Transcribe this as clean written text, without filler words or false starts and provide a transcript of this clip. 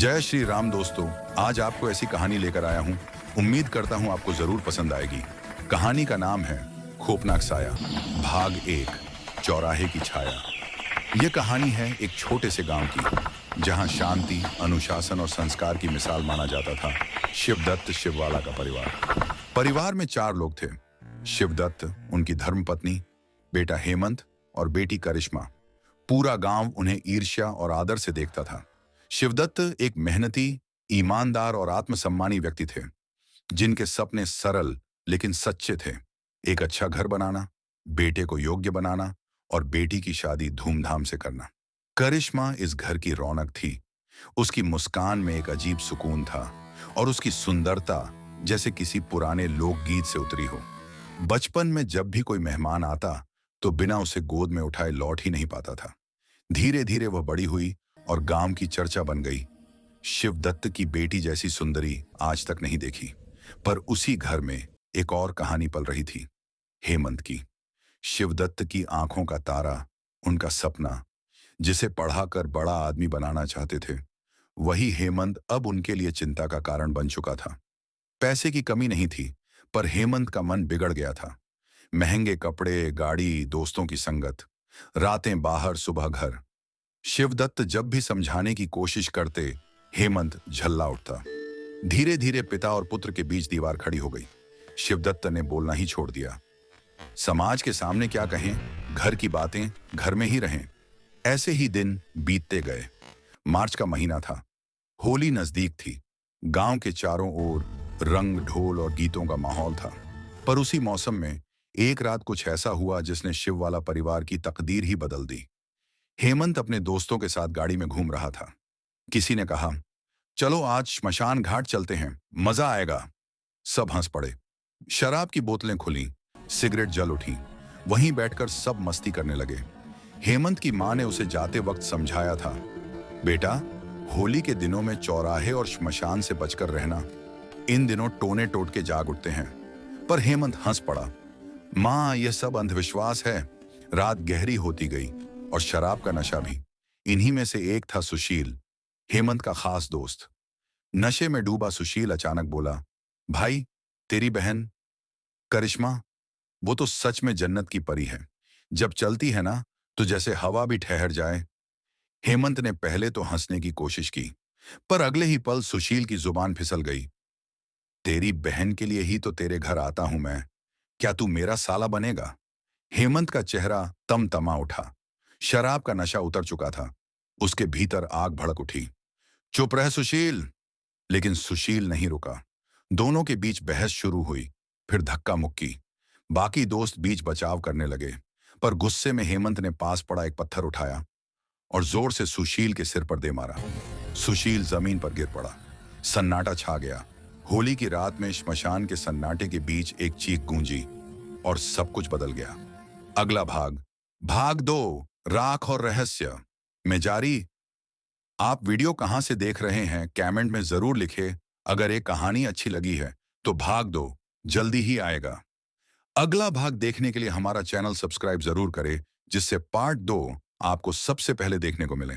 जय श्री राम दोस्तों। आज आपको ऐसी कहानी लेकर आया हूं। उम्मीद करता हूं आपको जरूर पसंद आएगी। कहानी का नाम है खौफनाक साया, भाग 1, चौराहे की छाया। यह कहानी है एक छोटे से गांव की, जहां शांति, अनुशासन और संस्कार की मिसाल माना जाता था। शिवदत्त शिववाला का परिवार में 4 लोग थे। शिवदत्त, उनकी धर्मपत्नी, बेटा हेमंत और बेटी करिश्मा। पूरा गांव उन्हें ईर्ष्या और आदर से देखता था। शिवदत्त एक मेहनती, ईमानदार और आत्मसम्मानी व्यक्ति थे, जिनके सपने सरल लेकिन सच्चे थे। एक अच्छा घर बनाना, बेटे को योग्य बनाना और बेटी की शादी धूमधाम से करना। करिश्मा इस घर की रौनक थी। उसकी मुस्कान में एक अजीब सुकून था और उसकी सुंदरता जैसे किसी पुराने लोकगीत से उतरी हो। बचपन में जब भी कोई मेहमान आता तो बिना उसे गोद में उठाए लौट ही नहीं पाता था। धीरे धीरे वह बड़ी हुई और गांव की चर्चा बन गई। शिवदत्त की बेटी जैसी सुंदरी आज तक नहीं देखी। पर उसी घर में एक और कहानी पल रही थी, हेमंत की। शिवदत्त की आंखों का तारा, उनका सपना, जिसे पढ़ाकर बड़ा आदमी बनाना चाहते थे, वही हेमंत अब उनके लिए चिंता का कारण बन चुका था। पैसे की कमी नहीं थी, पर हेमंत का मन बिगड़ गया था। महंगे कपड़े, गाड़ी, दोस्तों की संगत, रातें बाहर, सुबह घर। शिवदत्त जब भी समझाने की कोशिश करते, हेमंत झल्ला उठता। धीरे धीरे पिता और पुत्र के बीच दीवार खड़ी हो गई। शिवदत्त ने बोलना ही छोड़ दिया। समाज के सामने क्या कहें, घर की बातें घर में ही रहें। ऐसे ही दिन बीतते गए। मार्च का महीना था। होली नजदीक थी। गांव के चारों ओर रंग, ढोल और गीतों का माहौल था। पर उसी मौसम में एक रात कुछ ऐसा हुआ जिसने शिववाला परिवार की तकदीर ही बदल दी। हेमंत अपने दोस्तों के साथ गाड़ी में घूम रहा था। किसी ने कहा, चलो आज श्मशान घाट चलते हैं, मजा आएगा। सब हंस पड़े। शराब की बोतलें खुली, सिगरेट जल उठी। वहीं बैठकर सब मस्ती करने लगे। हेमंत की मां ने उसे जाते वक्त समझाया था, बेटा, होली के दिनों में चौराहे और श्मशान से बचकर रहना। इन दिनों टोने टोट के जाग उठते हैं। पर हेमंत हंस पड़ा। मां, यह सब अंधविश्वास है। रात गहरी होती गई और शराब का नशा भी। इन्हीं में से एक था सुशील, हेमंत का खास दोस्त। नशे में डूबा सुशील अचानक बोला, भाई, तेरी बहन करिश्मा, वो तो सच में जन्नत की परी है। जब चलती है ना, तो जैसे हवा भी ठहर जाए। हेमंत ने पहले तो हंसने की कोशिश की, पर अगले ही पल सुशील की जुबान फिसल गई। तेरी बहन के लिए ही तो तेरे घर आता हूं मैं। क्या तू मेरा साला बनेगा? हेमंत का चेहरा तमतमा उठा। शराब का नशा उतर चुका था। उसके भीतर आग भड़क उठी। चुप रह सुशील। लेकिन सुशील नहीं रुका। दोनों के बीच बहस शुरू हुई, फिर धक्का मुक्की। बाकी दोस्त बीच बचाव करने लगे, पर गुस्से में हेमंत ने पास पड़ा एक पत्थर उठाया और जोर से सुशील के सिर पर दे मारा। सुशील जमीन पर गिर पड़ा। सन्नाटा छा गया। होली की रात में श्मशान के सन्नाटे के बीच एक चीख गूंजी और सब कुछ बदल गया। अगला भाग, भाग 2, राख और रहस्य में जारी। आप वीडियो कहां से देख रहे हैं, कमेंट में जरूर लिखें। अगर एक कहानी अच्छी लगी है तो भाग 2 जल्दी ही आएगा। अगला भाग देखने के लिए हमारा चैनल सब्सक्राइब जरूर करें, जिससे पार्ट 2 आपको सबसे पहले देखने को मिले।